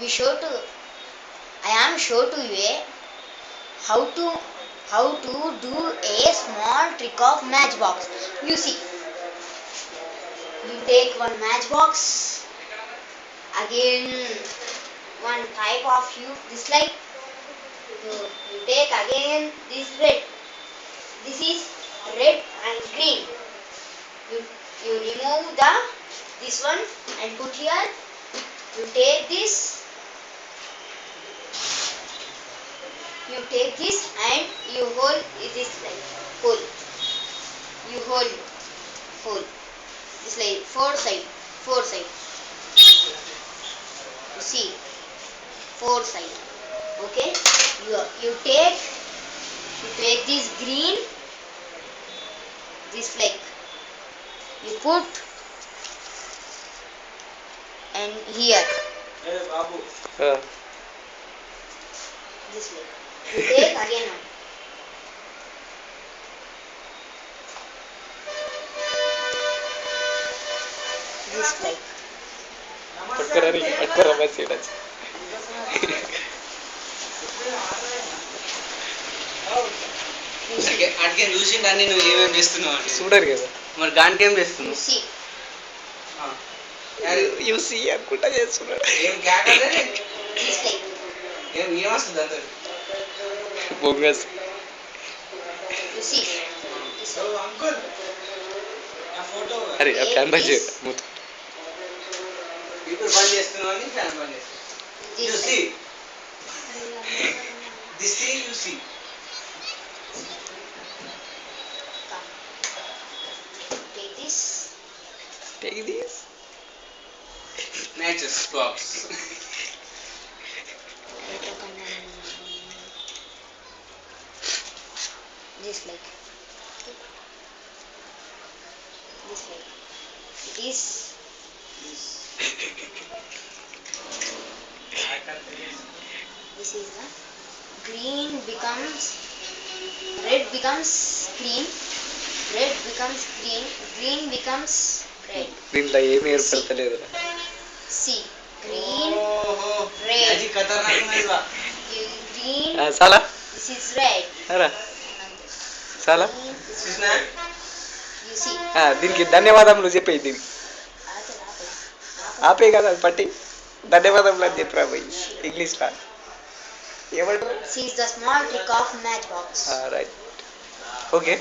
we show to I am show to you how to do a small trick of matchbox. You see, you take one matchbox, again one type of this like you take again this red. This is red and green. You remove this one and put here. You take this. You take this and you hold this like hole. You hold this like four side. You see, four side. Okay. You take this green, this flag. You put and here. This way. You take again one. This flag. అడిగే చూసిండు అన్ని నువ్వు ఏమేమి చేస్తున్నావు అంటే చూడరు కదా మరి దానికి ఏం చేస్తున్నావు యూసీ అనుకుంటా చేస్తున్నాడు ఏం ఏం ఏమొస్తుంది అంత బొంగస్ అరే ఆ ఫ్యాన్ బంద్ చేయి ఇప్పుడు బంద్ చేస్తున్నావు అని ఫ్యాన్ బంద్ చేస్తున్నావు you see this thing you see Take this. Matches box. This like. It is. This is the green becomes red becomes green. Red becomes green. Green becomes red. దీంట్లో ఏమి ఏర్పడతలేదు See, green, red. అది ఖతర్నాక్ Green. చాలా This is red. అరా చాలా You see. దీనికి ధన్యవాదములు చెప్పే దీనికి ఆపే కదా అది పట్టి ధన్యవాదములు అని చెప్పరా పోయి ఇంగ్లీష్లో ఏమంటారు See, is the small trick of matchbox. Right okay